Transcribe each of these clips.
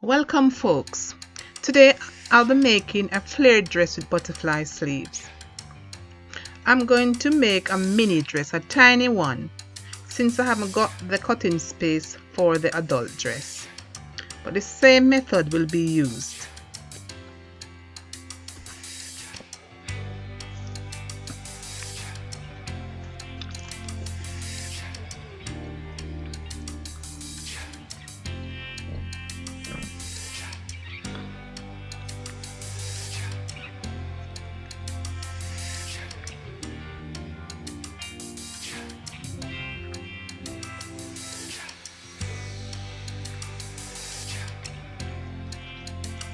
Welcome folks. Today I'll be making a flared dress with butterfly sleeves. I'm going to make a mini dress, a tiny one, since I haven't got the cutting space for the adult dress. But the same method will be used.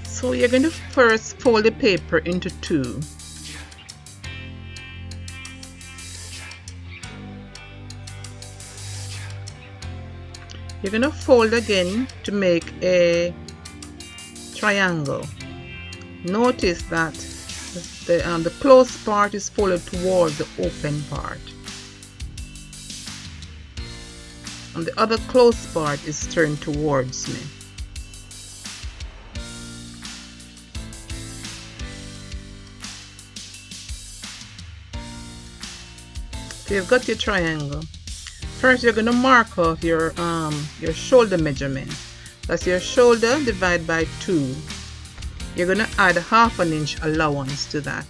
So you're going to first fold the paper into two. You're going to fold again to make a triangle. Notice that the closed part is folded towards the open part, and the other closed part is turned towards me. So you've got your triangle. First, you're going to mark off your shoulder measurement. That's your shoulder divided by 2. You're going to add ½ inch allowance to that.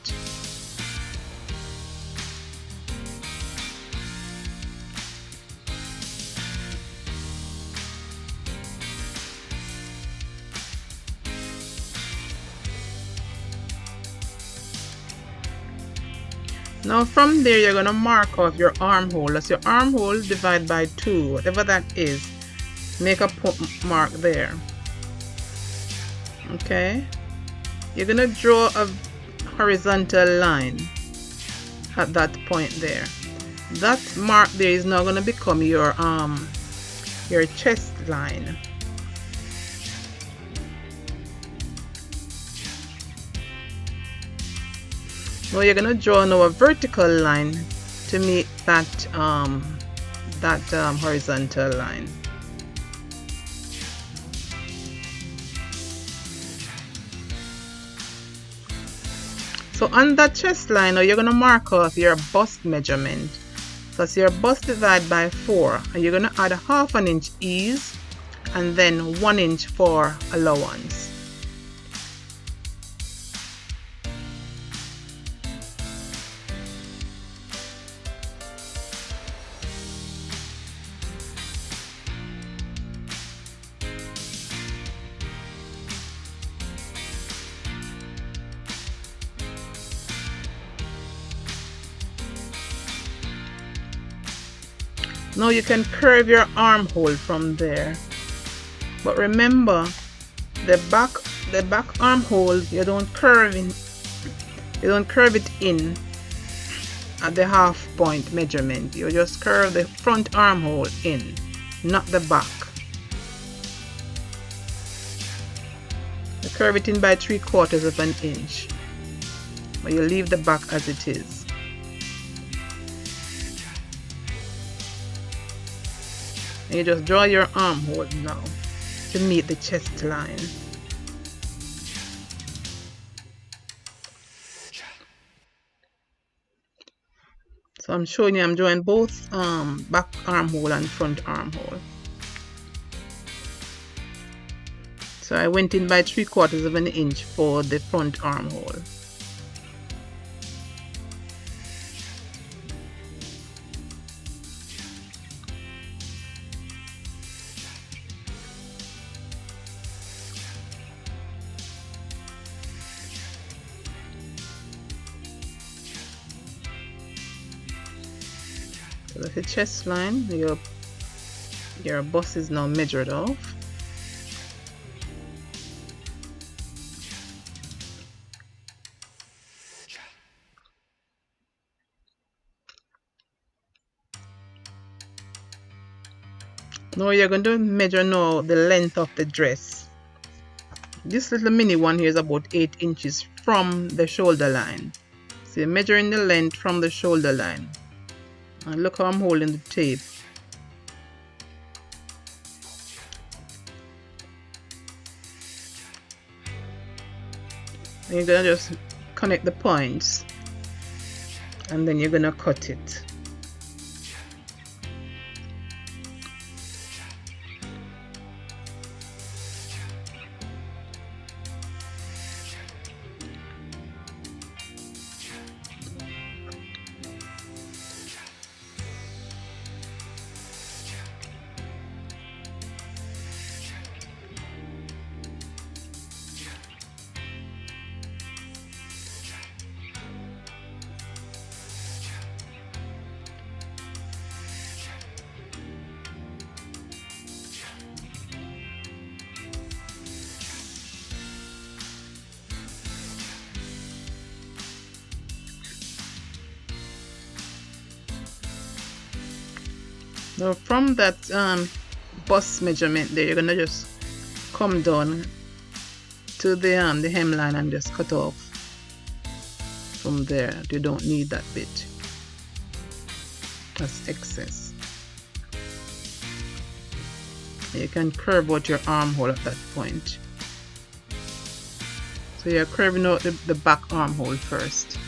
Now from there you're going to mark off your armhole. That's your armhole divided by 2, whatever that is. Make a mark there. Okay. You're going to draw a horizontal line at that point there. That mark there is now going to become your chest line. Now you're going to draw now a vertical line to meet that horizontal line. So on that chest line, now you're going to mark off your bust measurement. So it's your bust divided by 4, and you're going to add ½ inch ease and then 1 inch for allowance. Now you can curve your armhole from there, but remember the back armhole you don't curve it in at the half point measurement. You just curve the front armhole in, not the back. You curve it in by 3/4 inch, but you leave the back as it is. And you just draw your armhole now to meet the chest line. So I'm showing you, I'm drawing both back armhole and front armhole. So I went in by 3/4 inch for the front armhole. So that's the chest line. Your bust is now measured off. Now you're going to measure now the length of the dress. This little mini one here is about 8 inches from the shoulder line. So you're measuring the length from the shoulder line. And look how I'm holding the tape. And you're gonna just connect the points, and then you're gonna cut it. Now from that bust measurement there, you're gonna just come down to the hemline and just cut off from there. You don't need that bit. That's excess. You can curve out your armhole at that point. So you're curving out the back armhole first.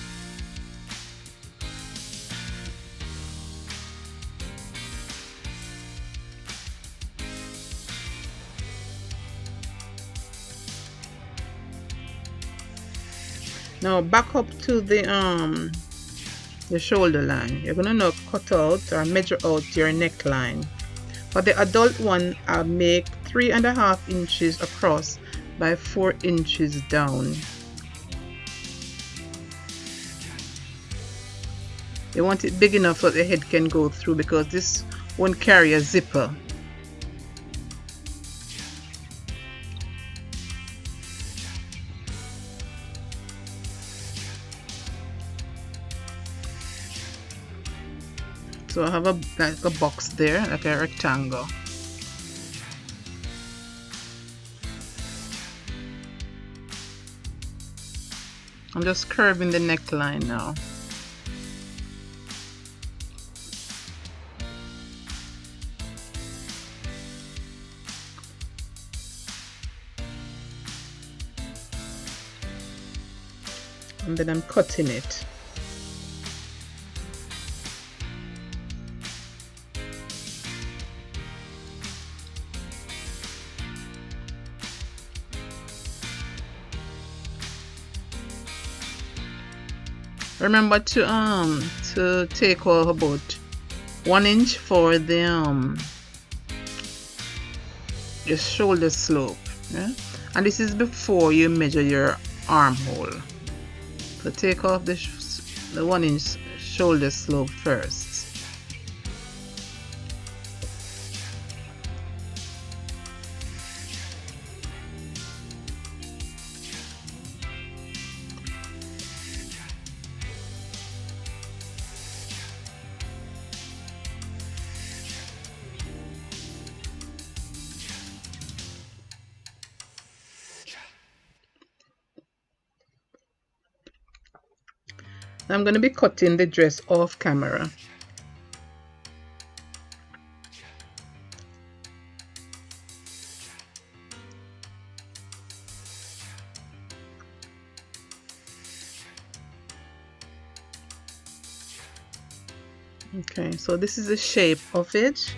Now back up to the shoulder line. You're gonna now cut out or measure out your neckline. For the adult one, I'll make 3.5 inches across by 4 inches down. You want it big enough so the head can go through, because this won't carry a zipper. So I have like a box there, like a rectangle. I'm just curving the neckline now. And then I'm cutting it. Remember to take off about 1 inch for the shoulder slope, yeah? And this is before you measure your armhole. So take off the 1 inch shoulder slope first. I'm going to be cutting the dress off camera. Okay, so this is the shape of it.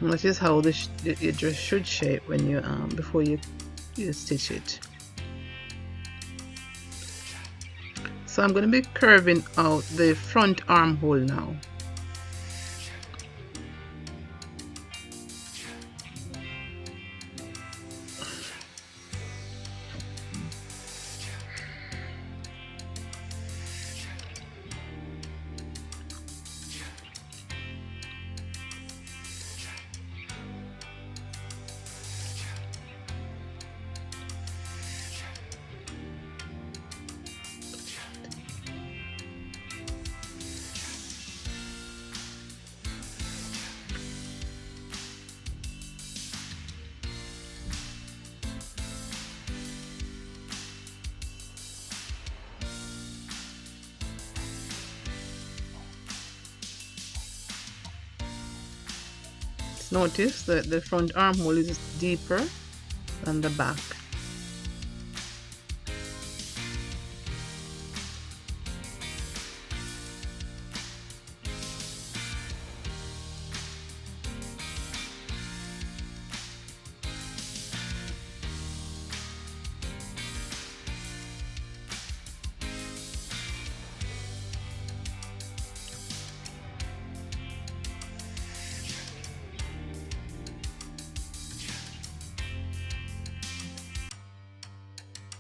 And this is how your dress should shape when you before you stitch it. So I'm going to be curving out the front armhole now. Notice that the front armhole is deeper than the back.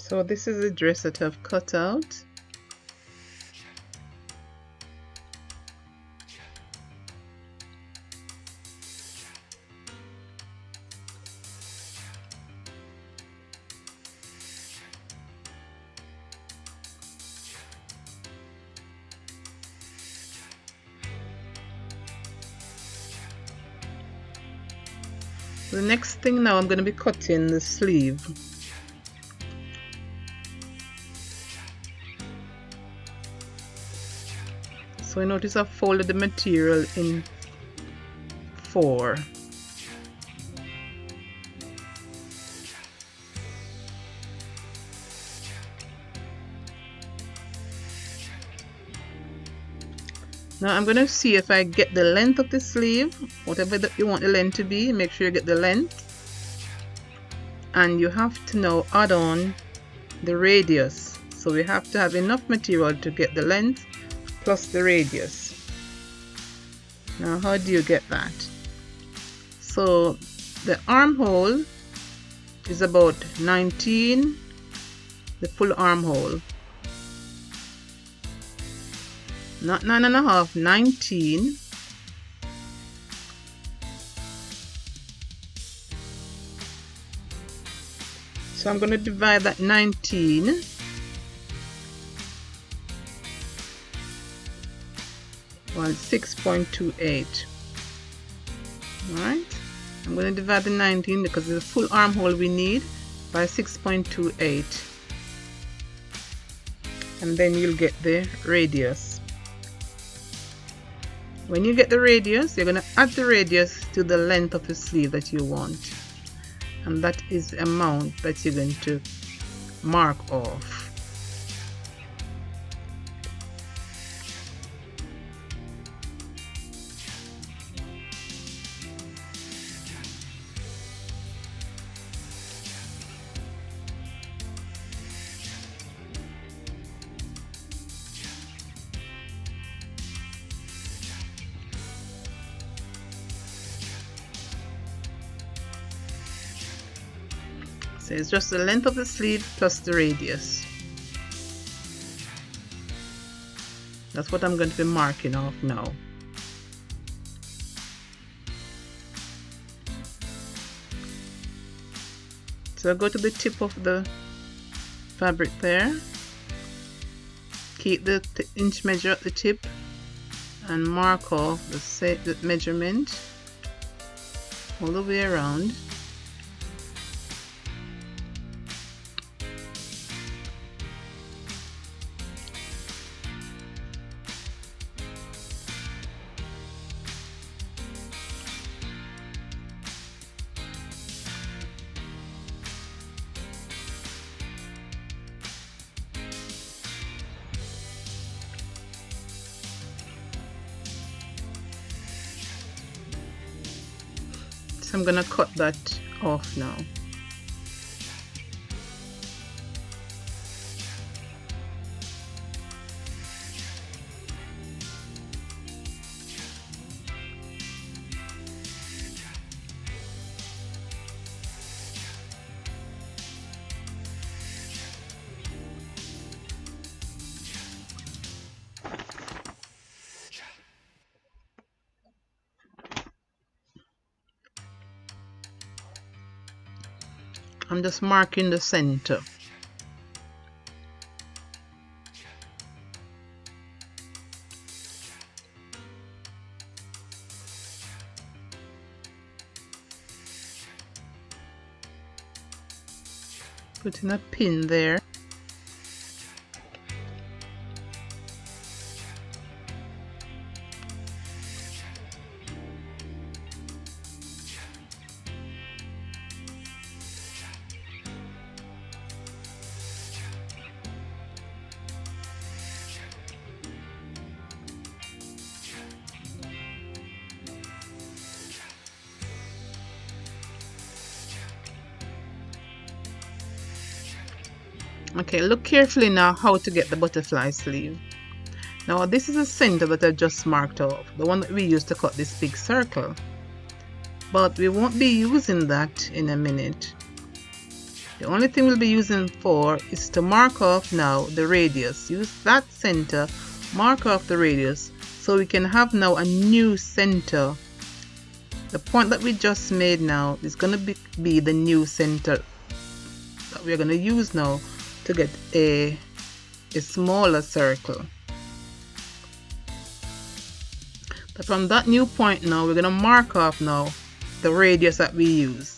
So this is the dress that I've cut out. The next thing now, I'm going to be cutting the sleeve. So you notice I've folded the material in 4. Now I'm going to see if I get the length of the sleeve, whatever that you want the length to be. Make sure you get the length, and you have to now add on the radius. So we have to have enough material to get the length plus the radius. Now how do you get that? So the armhole is about 19, the full armhole. Not 9.5, 19. So I'm going to divide that 19 by 6.28. Alright, I'm going to divide the 19 because it's a full armhole we need by 6.28, and then you'll get the radius. When you get the radius, you're going to add the radius to the length of the sleeve that you want, and that is the amount that you're going to mark off. So it's just the length of the sleeve plus the radius. That's what I'm going to be marking off now. So go to the tip of the fabric there. Keep the inch measure at the tip and mark off the measurement all the way around. So I'm gonna cut that off now. I'm just marking the center. Putting a pin there. Okay, look carefully now how to get the butterfly sleeve. Now this is the center that I just marked off, the one that we used to cut this big circle. But we won't be using that in a minute. The only thing we'll be using for is to mark off now the radius. Use that center, mark off the radius, so we can have now a new center. The point that we just made now is going to be the new center that we're going to use now to get a smaller circle. But from that new point now, we're going to mark off now the radius that we used.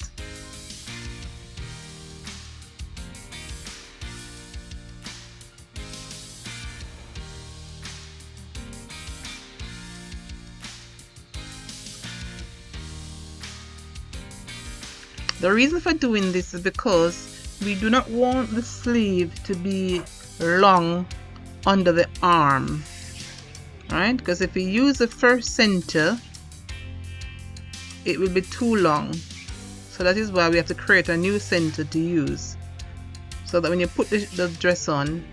The reason for doing this is because we do not want the sleeve to be long under the arm, right? Because if we use the first center, it will be too long. So that is why we have to create a new center to use, so that when you put the dress on,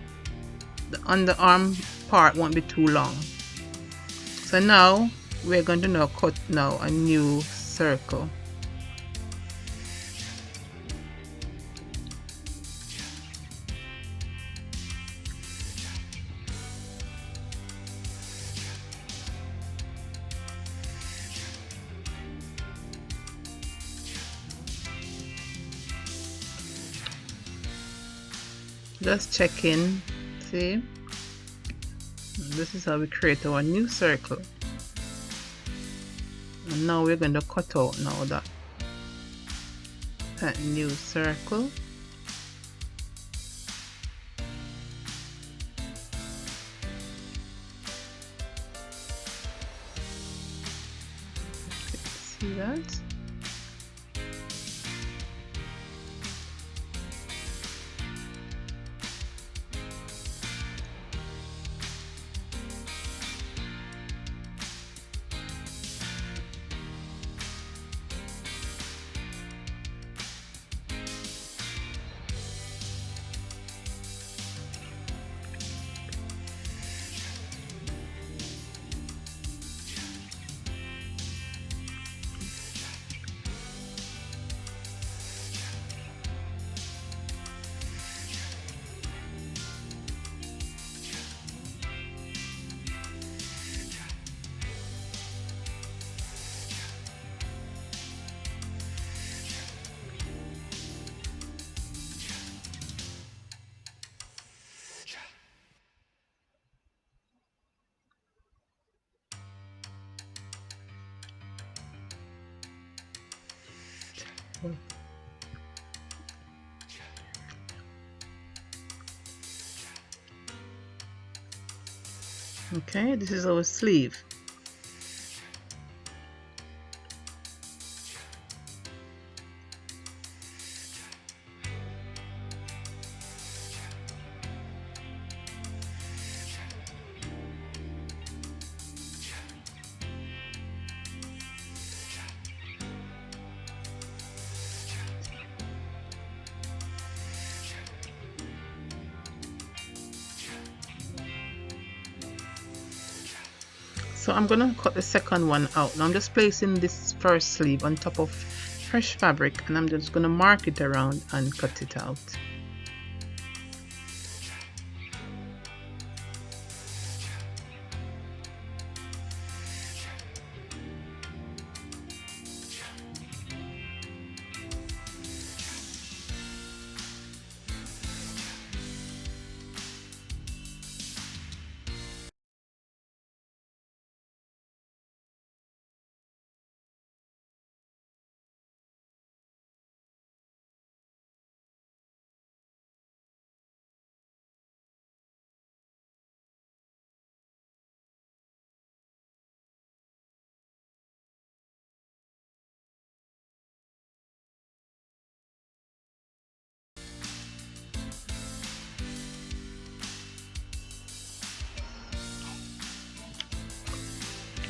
the underarm part won't be too long. So now we're going to now cut now a new circle. Just check in, see, this is how we create our new circle. And now we're going to cut out now that new circle. See that? Okay, this is our sleeve. So I'm gonna cut the second one out. Now I'm just placing this first sleeve on top of fresh fabric, and I'm just gonna mark it around and cut it out.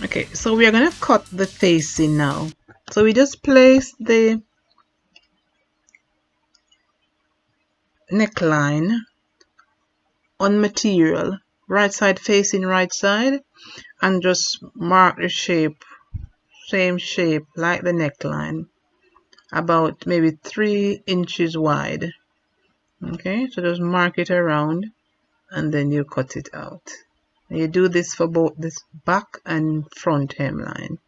Okay, so we are going to cut the facing now. So we just place the neckline on material, right side facing right side, and just mark the shape, same shape like the neckline, about maybe 3 inches wide. Okay, so just mark it around and then you cut it out. You do this for both this back and front hemline.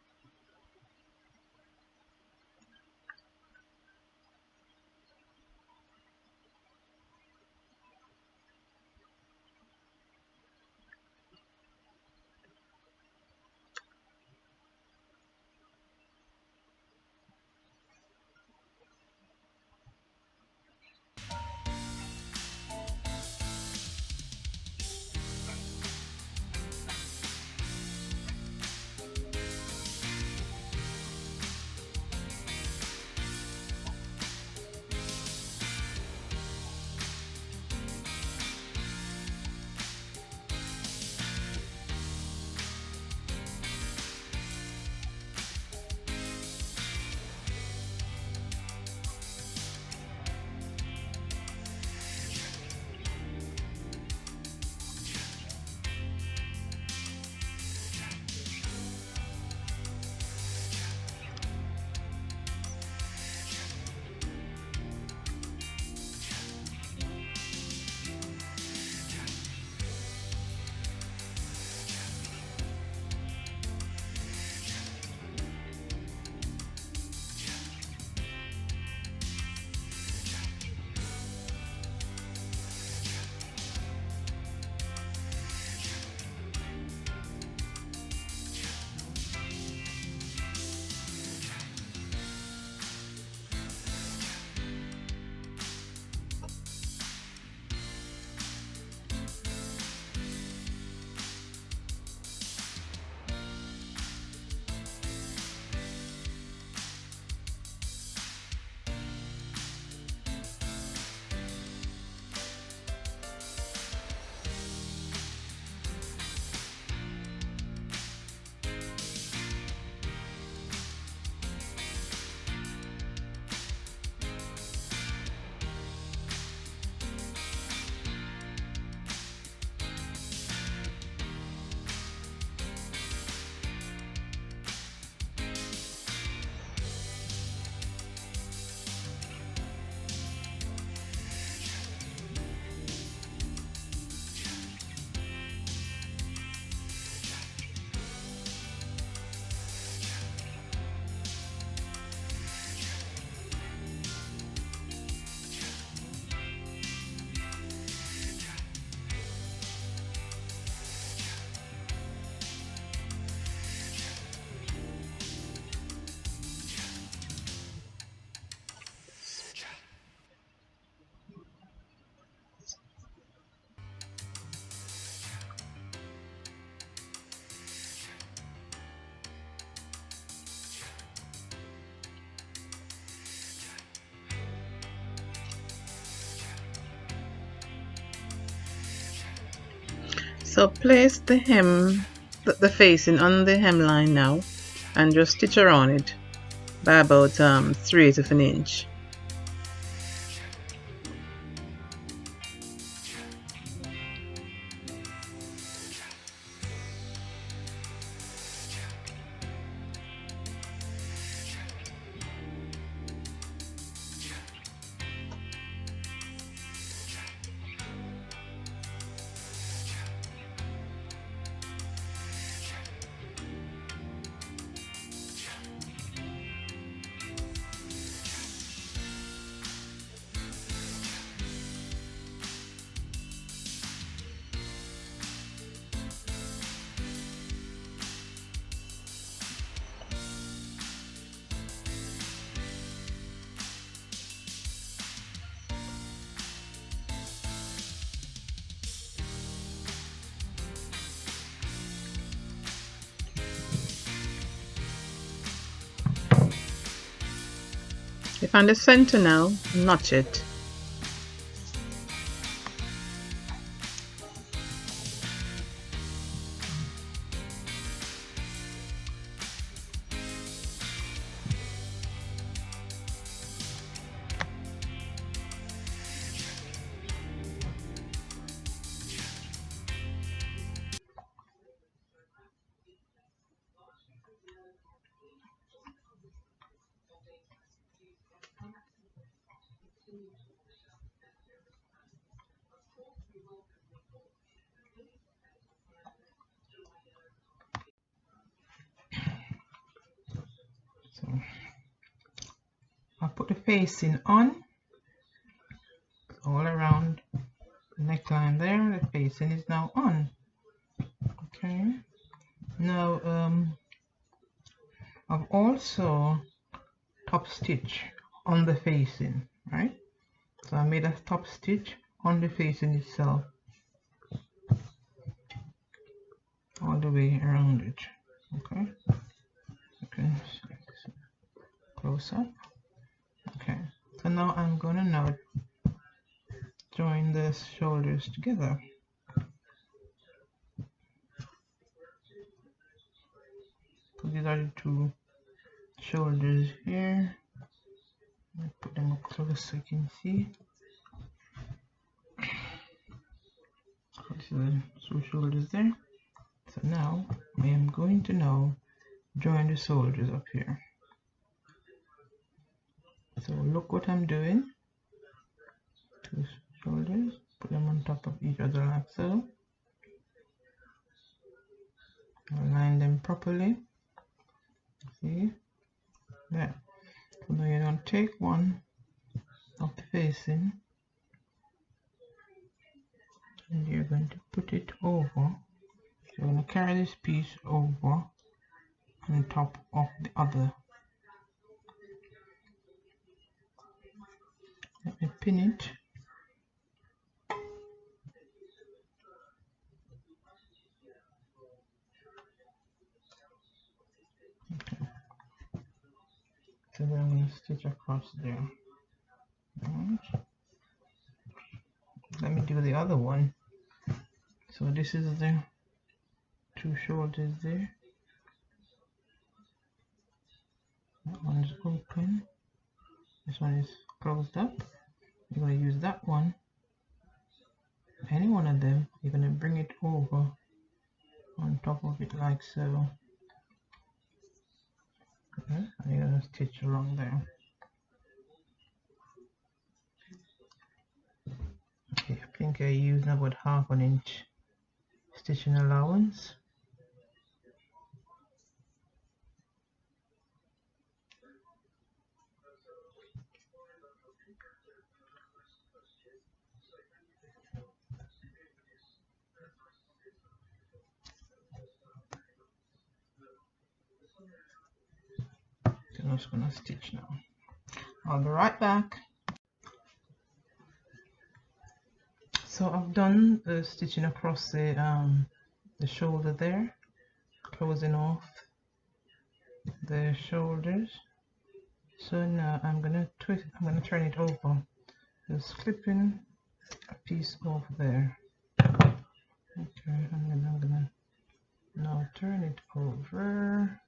So place the the facing on the hemline now and just stitch around it by about 3/8 of an inch. If on the center now, notch it. I put the facing on all around the neckline there. The facing is now on. Okay. Now I've also top stitch on the facing, right? So I made a top stitch on the facing itself, all the way around it. Okay. Okay. Close up. Okay. So now I'm gonna join the shoulders together. So these are the two shoulders here. Let me put them up close so you can see. So this is the two shoulders there. So now I am going to join the shoulders up here. So look what I'm doing. Two shoulders, put them on top of each other like so. Align them properly. See? There. So now you're going to take one of the facing and you're going to put it over. So you're going to carry this piece over on top of the other. Let me pin it. Okay. So then I'm going to stitch across there. Right. Let me do the other one. So this is the two shoulders there. That one is open. This one is closed up. You're going to use that one. Any one of them, you're going to bring it over on top of it like so. Okay. And you're going to stitch along there. Okay, I think I used about 1/2 inch stitching allowance. So I'm just going to stitch now. I'll be right back. So I've done the stitching across the shoulder there, closing off the shoulders. So now I'm gonna turn it over, just clipping a piece off there. Okay, and then I'm gonna now turn it over.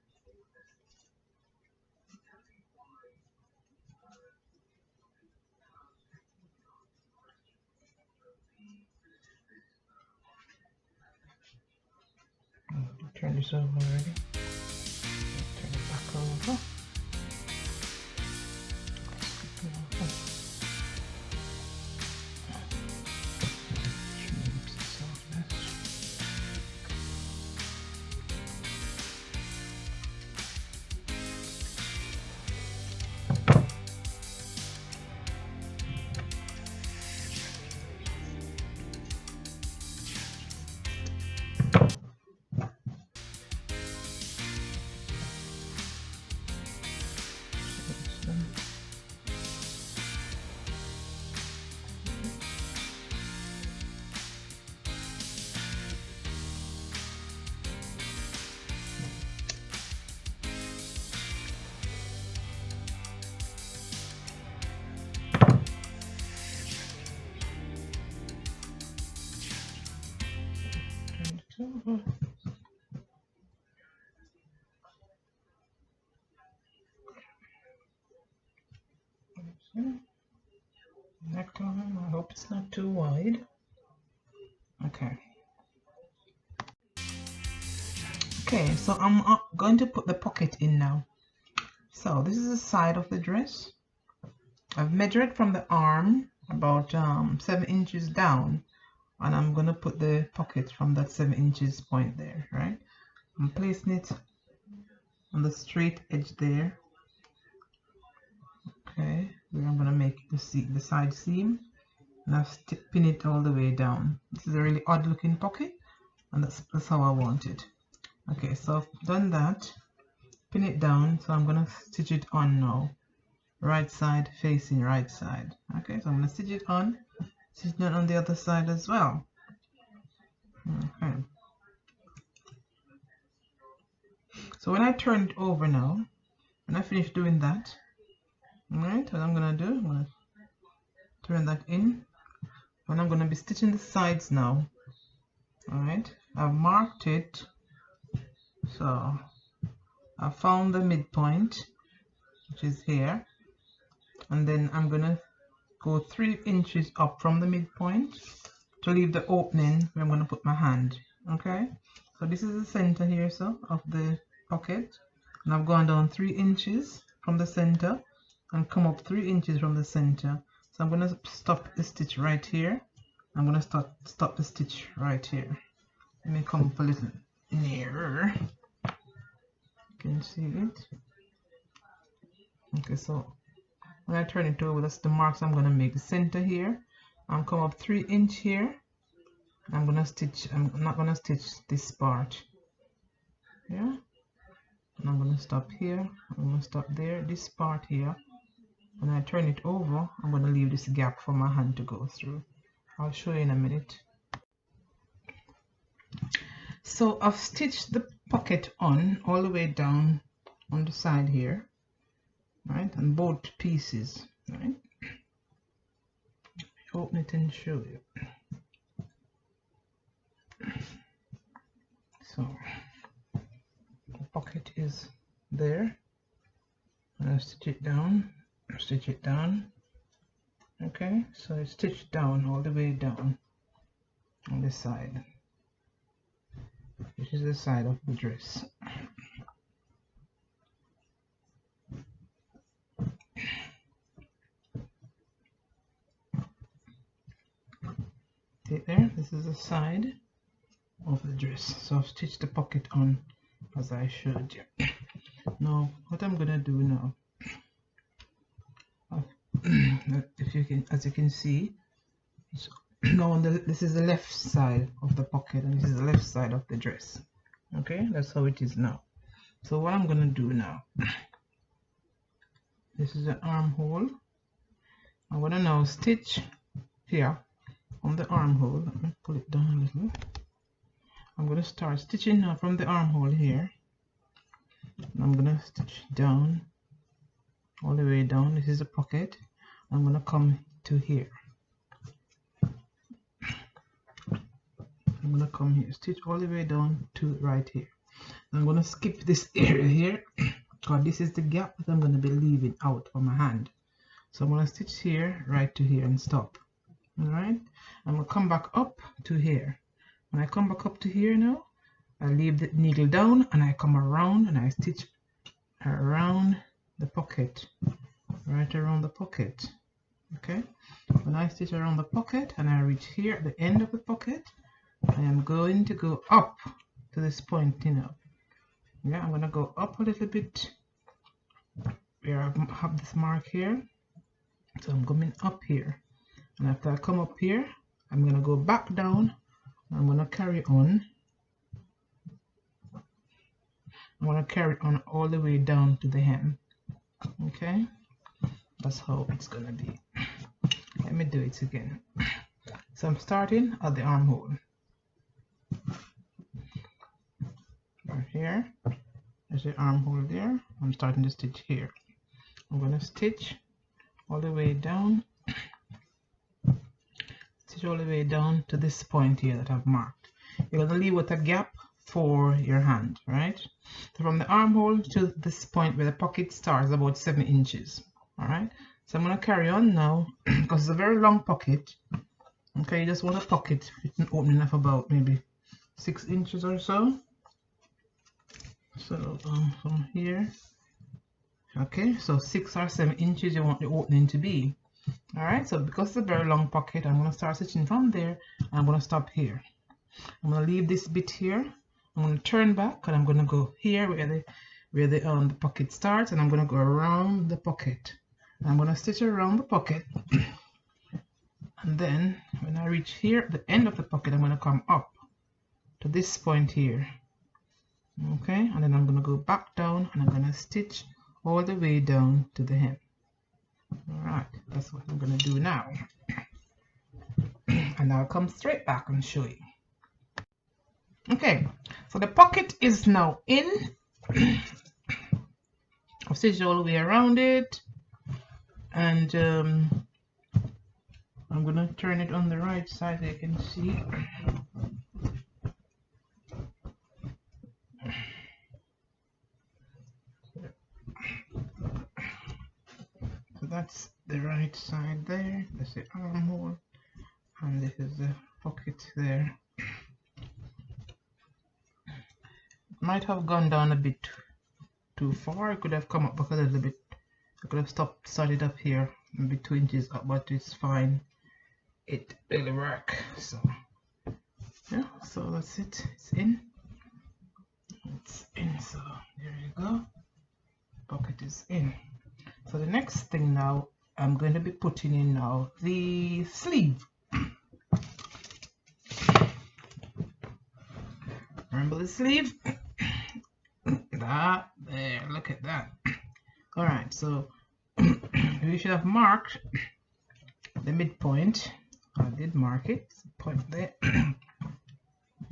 Turn this over already. Turn it back over. Over. Neckline, I hope it's not too wide. Okay. Okay, so I'm going to put the pocket in now. So this is the side of the dress. I've measured from the arm about 7 inches down, and I'm going to put the pocket from that 7 inches point there, right? I'm placing it on the straight edge there. Okay, then I'm gonna make the side seam, and I've pin it all the way down. This is a really odd looking pocket, and that's how I want it. Okay, so I've done that, pin it down, so I'm gonna stitch it on now. Right side facing right side. Okay, so I'm gonna stitch it on the other side as well. Okay. So when I turn it over now, when I finish doing that, alright, what I'm gonna do, I'm gonna turn that in, and I'm gonna be stitching the sides now. Alright, I've marked it, so I found the midpoint, which is here, and then I'm gonna go 3 inches up from the midpoint to leave the opening where I'm gonna put my hand. Okay, so this is the center here, so of the pocket, and I've gone down 3 inches from the center and come up 3 inches from the center. So I'm gonna stop the stitch right here. I'm gonna stop the stitch right here. Let me come up a little nearer. You can see it. Okay, so when I turn it over, that's the marks I'm gonna make. The center here, I'm come up 3 inch here. I'm gonna stitch. I'm not gonna stitch this part. Yeah, and I'm gonna stop here. I'm gonna stop there. This part here. When I turn it over, I'm gonna leave this gap for my hand to go through. I'll show you in a minute. So I've stitched the pocket on all the way down on the side here, right, and both pieces, right. Open it and show you. So the pocket is there. I'm gonna stitch it down, stitch it down. Okay, so it's stitched down all the way down on this side. This is the side of the dress. See there? This is the side of the dress. So I've stitched the pocket on as I showed you. Now, what I'm gonna do now, if you can, as you can see, now this is the left side of the pocket, and this is the left side of the dress. Okay, that's how it is now. So what I'm gonna do now, this is the armhole. I'm gonna now stitch here on the armhole. Let me pull it down a little. I'm gonna start stitching now from the armhole here. And I'm gonna stitch down all the way down. This is the pocket. I'm gonna come to here. I'm gonna come here, stitch all the way down to right here. I'm gonna skip this area here because this is the gap that I'm gonna be leaving out for my hand. So I'm gonna stitch here, right to here, and stop. All right. I'm gonna come back up to here. When I come back up to here now, I leave the needle down and I come around and I stitch around the pocket, right around the pocket. Okay. When I stitch around the pocket and I reach here at the end of the pocket, I am going to go up to this point, you know. Yeah, I'm gonna go up a little bit where I have this mark here. So I'm coming up here, and after I come up here, I'm gonna go back down. I'm gonna carry on. I'm gonna carry on all the way down to the hem. Okay, that's how it's gonna be. Let me do it again. So I'm starting at the armhole. Right here, there's the armhole there. I'm starting to stitch here. I'm gonna stitch all the way down, stitch all the way down to this point here that I've marked. You're gonna leave with a gap for your hand, right? So from the armhole to this point where the pocket starts, about 7 inches. All right. So I'm gonna carry on now because it's a very long pocket. Okay, you just want a pocket with an opening of about maybe 6 inches or so. So from here, okay, so 6 or 7 inches you want the opening to be. All right, so because it's a very long pocket, I'm going to start stitching from there, and I'm going to stop here. I'm going to leave this bit here. I'm going to turn back, and I'm going to go here where the pocket starts, and I'm going to go around the pocket. I'm going to stitch around the pocket, and then when I reach here the end of the pocket, I'm going to come up to this point here. Okay, and then I'm going to go back down and I'm going to stitch all the way down to the hem. Alright, that's what I'm going to do now. And I'll come straight back and show you. Okay, so the pocket is now in. I've stitched all the way around it, and I'm going to turn it on the right side so you can see. So that's the right side there, that's the armhole, and this is the pocket there. It might have gone down a bit too far. I could have come up back a little bit. I could have started up here, maybe 2 inches up, but it's fine. It really works. So yeah, so that's it. It's in. It's in. So there you go. Pocket is in. So the next thing now, I'm going to be putting in now the sleeve. Remember the sleeve? That there, look at that. All right, so we should have marked the midpoint. I did mark it, point there.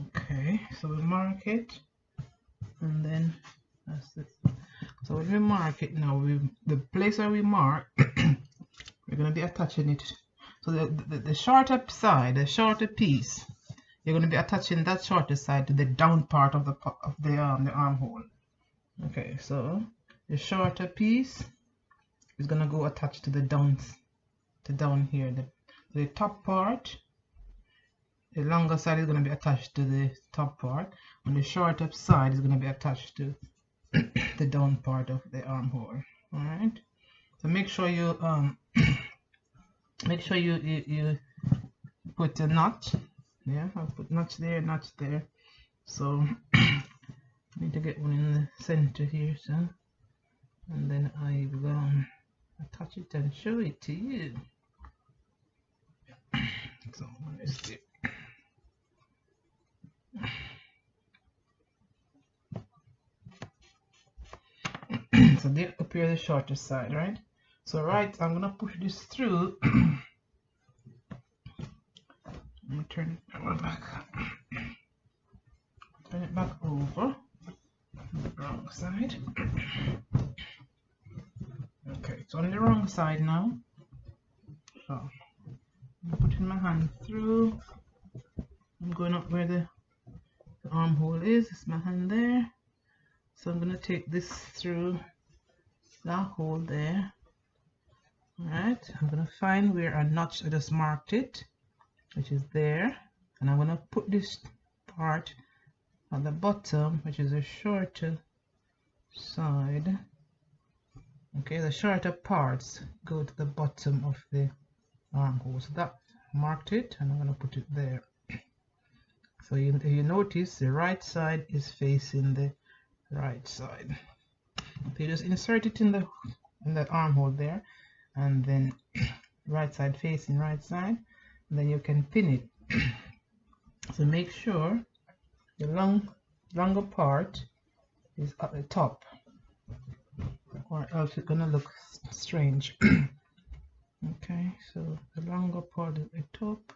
Okay, so we mark it, and then that's it. So when we mark it now, the place where we mark, we're going to be attaching it. So the shorter side, the shorter piece, you're going to be attaching that shorter side to the down part of the armhole. Okay, so the shorter piece is going to go attached to the down here. The top part, the longer side is going to be attached to the top part, and the shorter side is going to be attached to the down part of the armhole. All right, so make sure you you put a notch. Yeah, I'll put notch there, notch there. So I need to get one in the center here, so, and then I will attach it and show it to you. So where is it? So there appear the shorter side, right? So right, I'm gonna push this through. I'm gonna turn it back. Turn it back over. The wrong side. Okay, it's on the wrong side now. So I'm putting my hand through. I'm going up where the armhole is. It's my hand there. So I'm gonna take this through that hole there. Alright, I'm gonna find where a notch I just marked it, which is there, and I'm gonna put this part at the bottom, which is a shorter side. Okay, the shorter parts go to the bottom of the armhole. So that marked it, and I'm gonna put it there. So you notice the right side is facing the right side. So you just insert it in the armhole there, and then right side facing right side, and then you can pin it. So make sure the longer part is at the top, or else it's gonna look strange. Okay, so the longer part is at the top.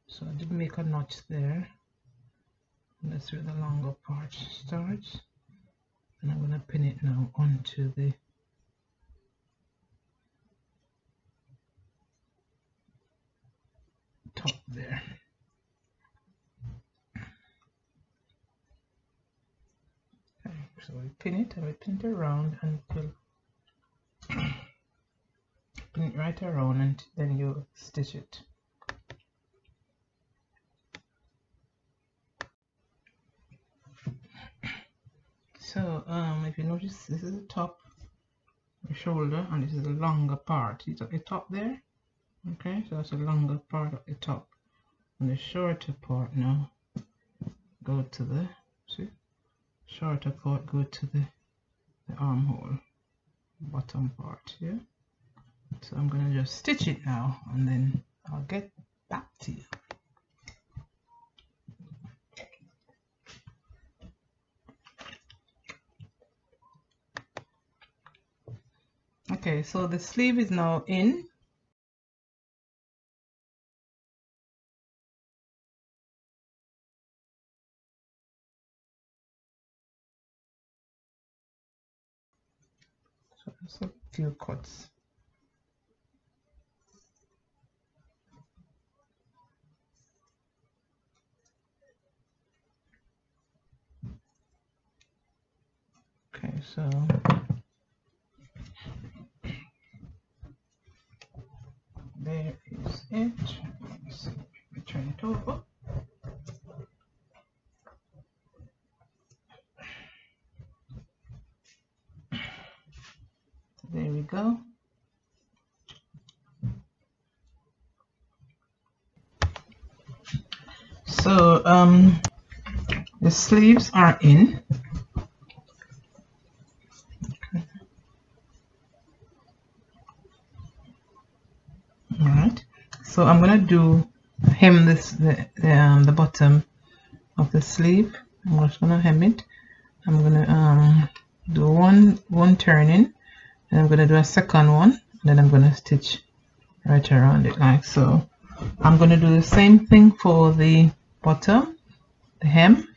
So I did make a notch there, and that's where the longer part starts. And I'm going to pin it now onto the top there. Okay, so we pin it, and we pin it around until pin it right around, and then you stitch it. So if you notice, this is the top, the shoulder, and this is the longer part. It's at the top there. Okay, so that's the longer part at the top, and the shorter part now go to the, see, shorter part go to the armhole, bottom part, yeah. So I'm going to just stitch it now, and then I'll get back to you. Okay, so the sleeve is now in. So just a few cuts. Okay, so there is it. Let's see, let me turn it over. There we go. So the sleeves are in. Okay. All right. So I'm gonna hem the bottom of the sleeve. I'm just gonna hem it. I'm gonna do one turning, and I'm gonna do a second one, and then I'm gonna stitch right around it like so. I'm gonna do the same thing for the bottom, the hem.